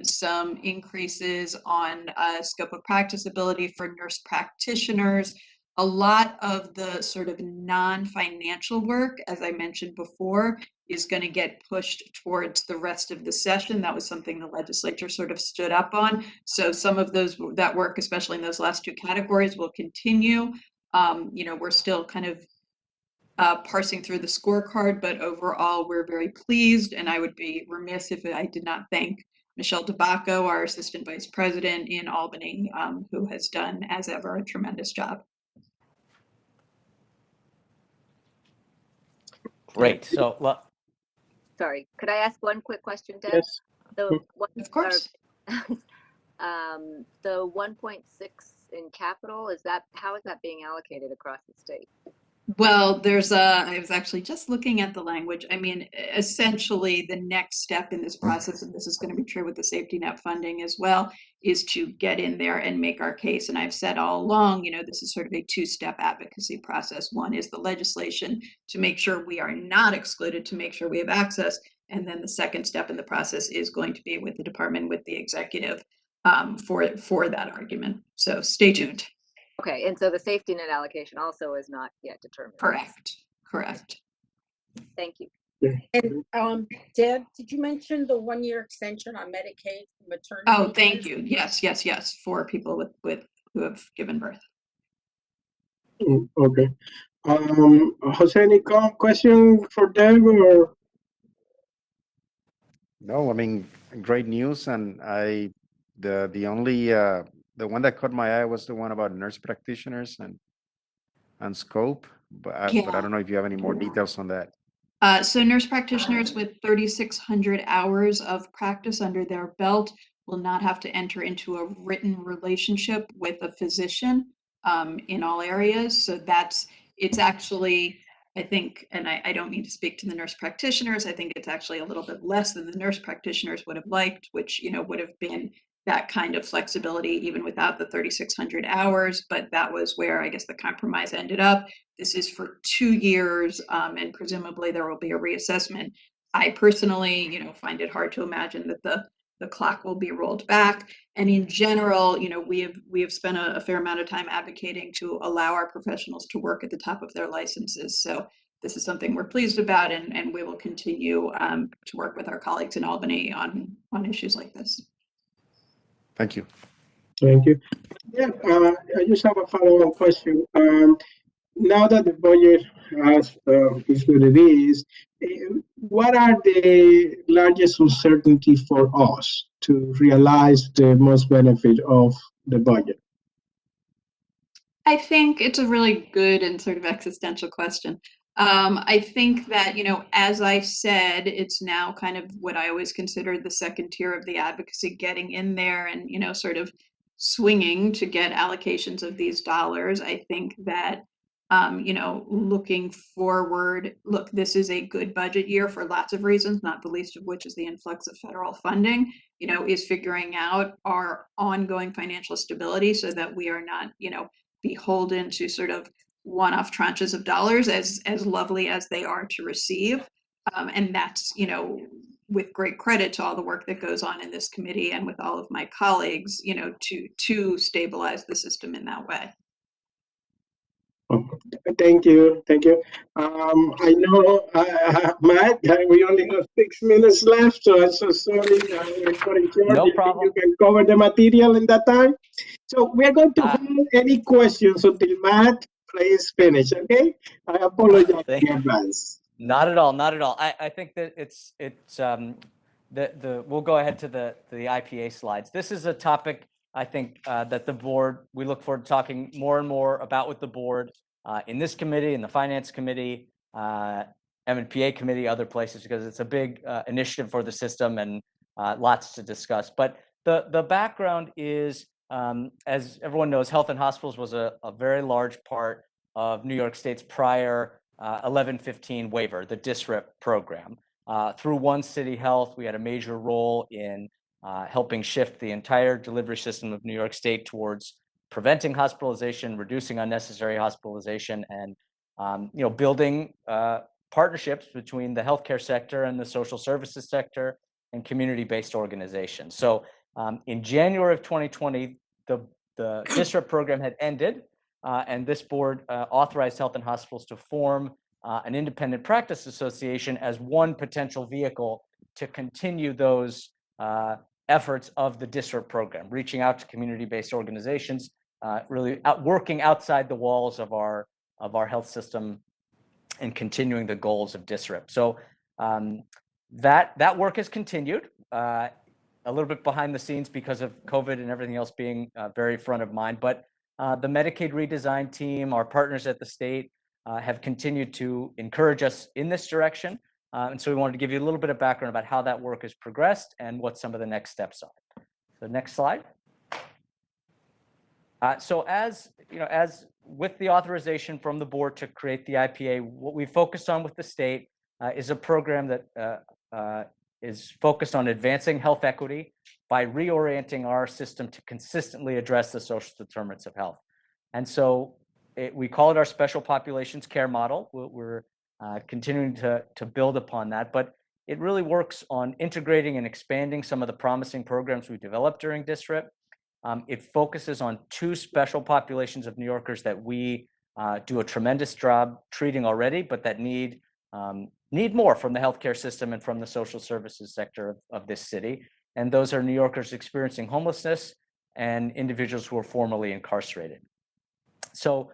some increases on scope of practice ability for nurse practitioners. A lot of the sort of non-financial work, as I mentioned before, is going to get pushed towards the rest of the session. That was something the legislature sort of stood up on. So some of that work, especially in those last two categories, will continue. We're still kind of parsing through the scorecard, but overall, we're very pleased. And I would be remiss if I did not thank Michelle DeBacco, our Assistant Vice President in Albany, who has done, as ever, a tremendous job. Great. So, Sorry, could I ask one quick question, Deb? Yes. Of course. The 1.6 in capital, how is that being allocated across the state? Well, I was actually just looking at the language. I mean, essentially the next step in this process, and this is going to be true with the safety net funding as well, is to get in there and make our case. And I've said all along, this is sort of a two-step advocacy process. One is the legislation to make sure we are not excluded, to make sure we have access. And then the second step in the process is going to be with the department, with the executive, for that argument. So stay tuned. Okay, and so the safety net allocation also is not yet determined. Correct. Thank you. And Deb, did you mention the 1-year extension on Medicaid for maternity? Oh, thank you. Yes. For people who have given birth. Okay. Jose, any question for Deb or? No, I mean, great news. And the one that caught my eye was the one about nurse practitioners and scope, but I don't know if you have any more details on that. So nurse practitioners with 3,600 hours of practice under their belt will not have to enter into a written relationship with a physician in all areas. So it's actually, I think, and I don't mean to speak to the nurse practitioners, I think it's actually a little bit less than the nurse practitioners would have liked, which, would have been that kind of flexibility even without the 3,600 hours, but that was where I guess the compromise ended up. This is for 2 years, and presumably there will be a reassessment. I personally, find it hard to imagine that the clock will be rolled back. And in general, we have spent a fair amount of time advocating to allow our professionals to work at the top of their licenses. So this is something we're pleased about, and we will continue to work with our colleagues in Albany on issues like this. Thank you. Thank you. Yeah, I just have a follow-up question. Now that the budget is what it is, what are the largest uncertainty for us to realize the most benefit of the budget? I think it's a really good and sort of existential question. I think that, as I said, it's now kind of what I always considered the second tier of the advocacy, getting in there and, sort of swinging to get allocations of these dollars. I think that, looking forward, look, this is a good budget year for lots of reasons, not the least of which is the influx of federal funding, is figuring out our ongoing financial stability so that we are not, beholden to sort of one-off tranches of dollars, as lovely as they are to receive. And that's, with great credit to all the work that goes on in this committee and with all of my colleagues, to stabilize the system in that way. Thank you. Thank you. I know, Matt, we only have 6 minutes left, so I'm so sorry. No problem. You can cover the material in that time. So we're going to hold any questions until Matt please finish, okay? I apologize in advance. Not at all, not at all. I think that it's we'll go ahead to the IPA slides. This is a topic I think that the board, we look forward to talking more and more about with the board in this committee, in the finance committee, M&PA committee, other places, because it's a big initiative for the system and lots to discuss. But the background is, as everyone knows, health and hospitals was a very large part of New York State's prior 1115 waiver, the DSRIP program. Through One City Health, we had a major role in helping shift the entire delivery system of New York State towards preventing hospitalization, reducing unnecessary hospitalization, and building partnerships between the healthcare sector and the social services sector and community-based organizations. So in January of 2020, the DSRIP program had ended, and this board authorized health and hospitals to form an independent practice association as one potential vehicle to continue those efforts of the DSRIP program, reaching out to community-based organizations, really working outside the walls of our health system and continuing the goals of DSRIP. So that work has continued, a little bit behind the scenes because of COVID and everything else being very front of mind. But the Medicaid Redesign team, our partners at the state, have continued to encourage us in this direction. And so we wanted to give you a little bit of background about how that work has progressed and what some of the next steps are. So next slide. So as with the authorization from the board to create the IPA, what we focused on with the state is a program that is focused on advancing health equity by reorienting our system to consistently address the social determinants of health. And so we call it our special populations care model. We're continuing to build upon that, but it really works on integrating and expanding some of the promising programs we developed during DSRIP. It focuses on 2 special populations of New Yorkers that we do a tremendous job treating already, but that need more from the healthcare system and from the social services sector of this city. And those are New Yorkers experiencing homelessness and individuals who are formerly incarcerated. So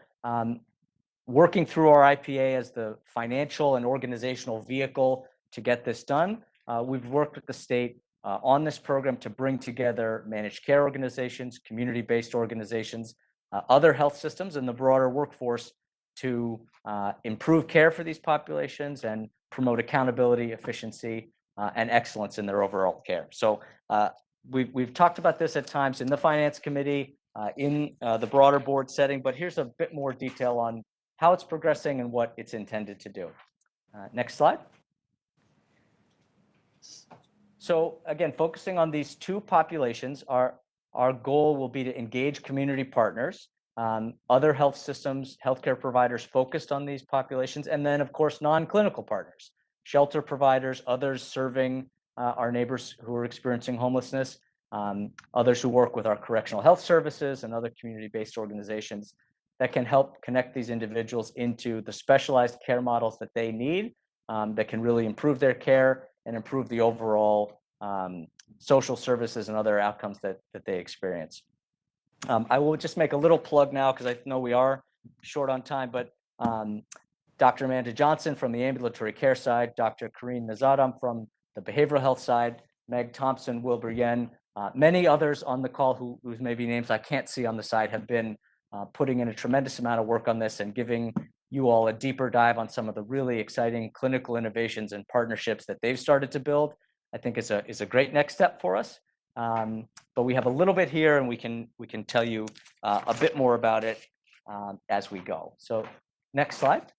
working through our IPA as the financial and organizational vehicle to get this done, we've worked with the state on this program to bring together managed care organizations, community-based organizations, other health systems, and the broader workforce to improve care for these populations and promote accountability, efficiency, and excellence in their overall care. So we've talked about this at times in the Finance Committee, in the broader board setting, but here's a bit more detail on how it's progressing and what it's intended to do. Next slide. So again, focusing on these two populations, our goal will be to engage community partners, other health systems, healthcare providers focused on these populations, and then of course, non-clinical partners, shelter providers, others serving our neighbors who are experiencing homelessness, others who work with our correctional health services and other community-based organizations that can help connect these individuals into the specialized care models that they need, that can really improve their care and improve the overall social services and other outcomes that they experience. I will just make a little plug now because I know we are short on time, but Dr. Amanda Johnson from the ambulatory care side, Dr. Karine Nazadam from the behavioral health side, Meg Thompson, Wilbur Yen, many others on the call whose maybe names I can't see on the side have been putting in a tremendous amount of work on this and giving you all a deeper dive on some of the really exciting clinical innovations and partnerships that they've started to build. I think is a great next step for us. But we have a little bit here, and we can tell you a bit more about it as we go. So next slide.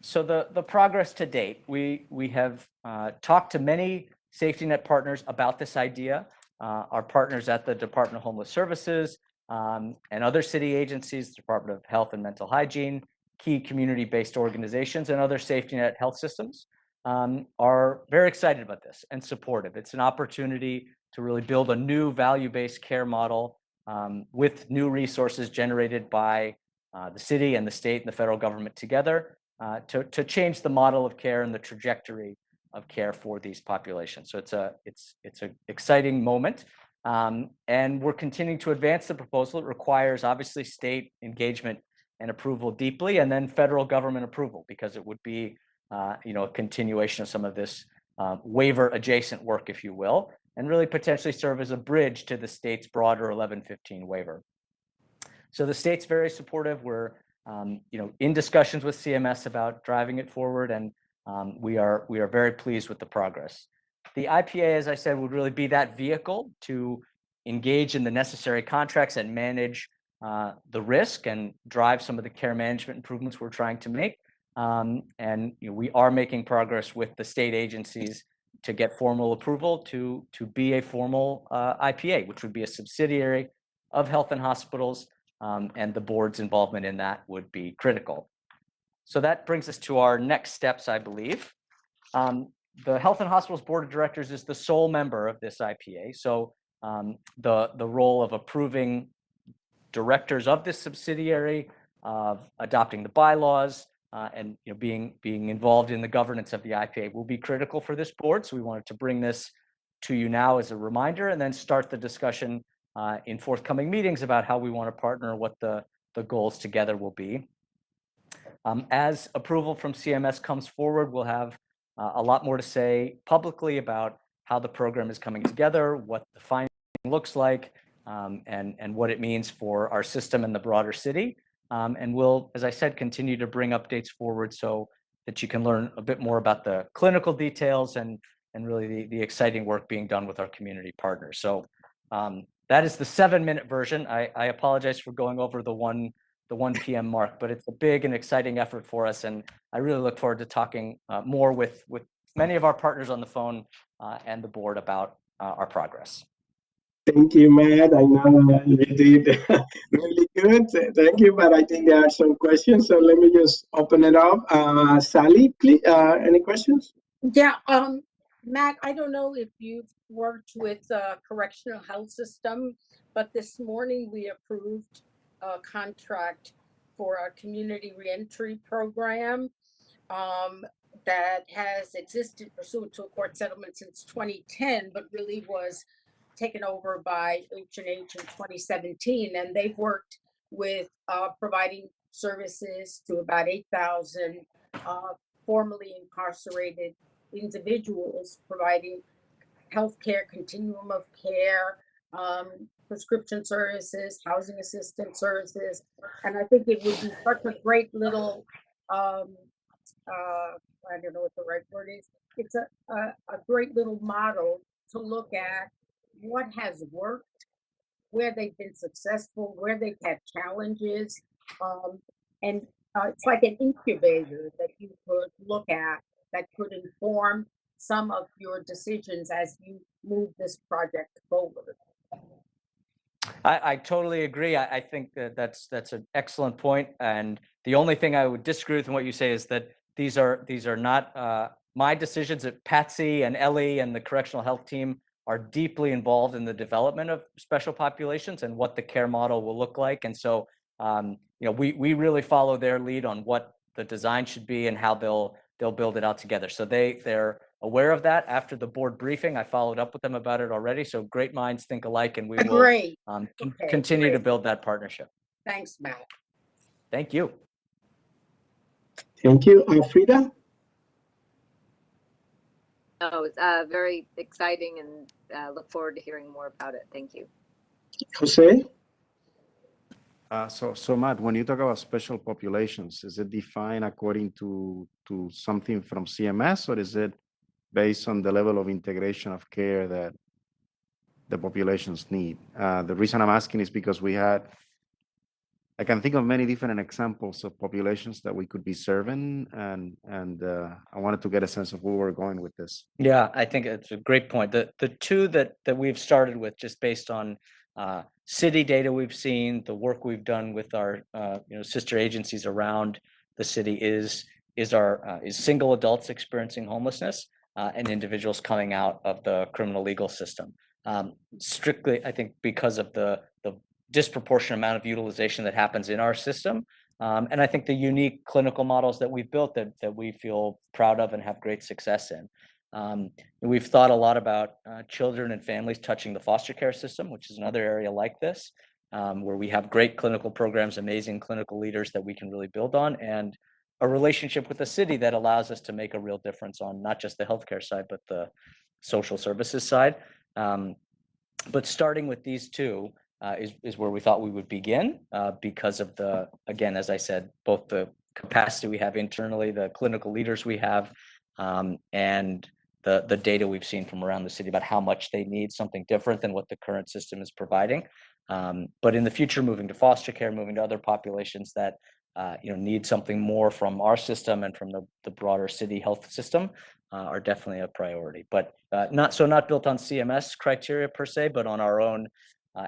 So the progress to date, we have talked to many safety net partners about this idea. Our partners at the Department of Homeless Services and other city agencies, Department of Health and Mental Hygiene, key community-based organizations, and other safety net health systems are very excited about this and supportive. It's an opportunity to really build a new value-based care model with new resources generated by the city and the state and the federal government together to change the model of care and the trajectory of care for these populations. So it's an exciting moment. And we're continuing to advance the proposal. It requires obviously state engagement and approval deeply, and then federal government approval, because it would be a continuation of some of this waiver adjacent work, if you will, and really potentially serve as a bridge to the state's broader 1115 waiver. So the state's very supportive. We're in discussions with CMS about driving it forward, and we are very pleased with the progress. The IPA, as I said, would really be that vehicle to engage in the necessary contracts and manage the risk and drive some of the care management improvements we're trying to make. And we are making progress with the state agencies to get formal approval to be a formal IPA, which would be a subsidiary of Health and Hospitals, and the board's involvement in that would be critical. So that brings us to our next steps, I believe. The Health and Hospitals Board of Directors is the sole member of this IPA. So the role of approving directors of this subsidiary, of adopting the bylaws, and being involved in the governance of the IPA will be critical for this board. So we wanted to bring this to you now as a reminder, and then start the discussion in forthcoming meetings about how we want to partner, what the goals together will be. As approval from CMS comes forward, we'll have a lot more to say publicly about how the program is coming together, what the funding looks like, and what it means for our system and the broader city. And we'll, as I said, continue to bring updates forward so that you can learn a bit more about the clinical details and really the exciting work being done with our community partners. So that is the 7-minute version. I apologize for going over the 1 p.m. mark, but it's a big and exciting effort for us, and I really look forward to talking more with many of our partners on the phone and the board about our progress. Thank you, Matt. I know you did really good. Thank you, but I think there are some questions, so let me just open it up. Sally, please, any questions? Yeah, Matt, I don't know if you've worked with correctional health system, but this morning we approved a contract for a community reentry program that has existed pursuant to a court settlement since 2010, but really was taken over by H&H in 2017, and they've worked with providing services to about 8,000 formerly incarcerated individuals, providing healthcare, continuum of care, prescription services, housing assistance services, and I think it would be such a great little, I don't know what the right word is. It's a great little model to look at what has worked, where they've been successful, where they've had challenges, and it's like an incubator that you could look at that could inform some of your decisions as you move this project forward. I totally agree. I think that that's an excellent point. And the only thing I would disagree with in what you say is that these are not my decisions. That Patsy and Ellie and the correctional health team are deeply involved in the development of special populations and what the care model will look like. And so, we really follow their lead on what the design should be and how they'll build it out together. So they're aware of that. After the board briefing, I followed up with them about it already. So great minds think alike, and we will Great. Okay, continue to great. build that partnership. Thanks, Matt. Thank you. Thank you. Frida? Oh, it's very exciting, and look forward to hearing more about it. Thank you. Jose? So Matt, when you talk about special populations, is it defined according to something from CMS, or is it based on the level of integration of care that the populations need? The reason I'm asking is because I can think of many different examples of populations that we could be serving, and I wanted to get a sense of where we're going with this. Yeah, I think it's a great point. The two that we've started with, just based on city data we've seen, the work we've done with our sister agencies around the city, is single adults experiencing homelessness and individuals coming out of the criminal legal system. Strictly, I think, because of the disproportionate amount of utilization that happens in our system. And I think the unique clinical models that we've built that we feel proud of and have great success in. We've thought a lot about children and families touching the foster care system, which is another area like this, where we have great clinical programs, amazing clinical leaders that we can really build on, and a relationship with the city that allows us to make a real difference on not just the healthcare side, but the social services side. But starting with these two is where we thought we would begin, because of again, as I said, both the capacity we have internally, the clinical leaders we have, and the data we've seen from around the city about how much they need something different than what the current system is providing. But in the future, moving to foster care, moving to other populations that need something more from our system and from the broader city health system, are definitely a priority. But not built on CMS criteria per se, but on our own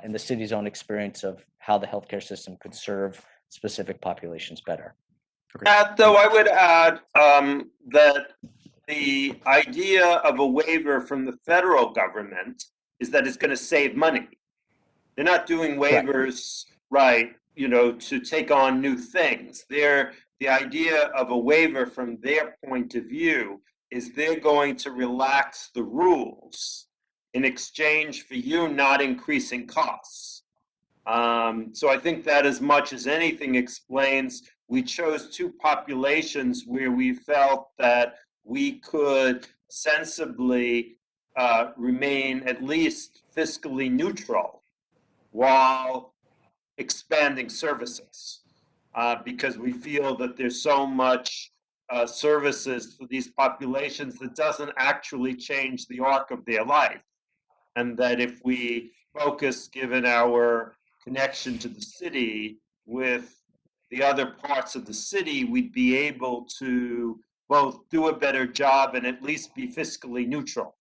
and the city's own experience of how the healthcare system could serve specific populations better. Though I would add that the idea of a waiver from the federal government is that it's going to save money. They're not doing waivers, right, to take on new things. The idea of a waiver from their point of view is they're going to relax the rules in exchange for you not increasing costs. So I think that, as much as anything, explains we chose two populations where we felt that we could sensibly remain at least fiscally neutral while expanding services, because we feel that there's so much services for these populations that doesn't actually change the arc of their life. And that if we focus, given our connection to the city, with the other parts of the city, we'd be able to both do a better job and at least be fiscally neutral.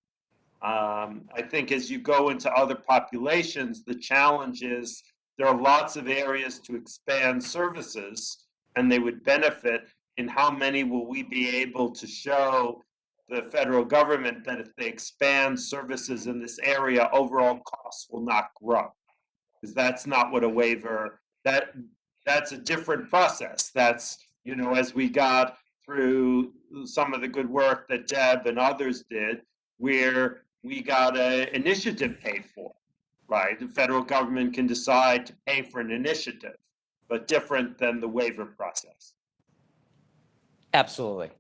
I think as you go into other populations, the challenge is there are lots of areas to expand services, and they would benefit. In how many will we be able to show the federal government that if they expand services in this area, overall costs will not grow? Because that's not what a waiver, that's a different process. That's, as we got through some of the good work that Deb and others did, where we got an initiative paid for, right? The federal government can decide to pay for an initiative, but different than the waiver process. Absolutely.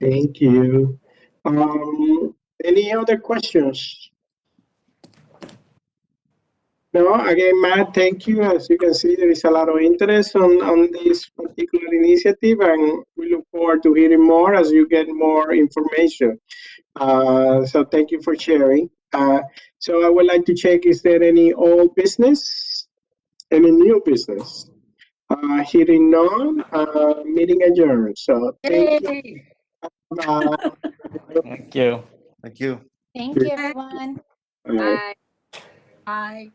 Thank you. Any other questions? No, again, Matt, thank you. As you can see, there is a lot of interest on this particular initiative, and we look forward to hearing more as you get more information. So thank you for sharing. So I would like to check, is there any old business, any new business? Hearing none, meeting adjourned. So thank you. Yay. Bye. Thank you. Thank you. Thank you, everyone. Bye. Bye. Bye.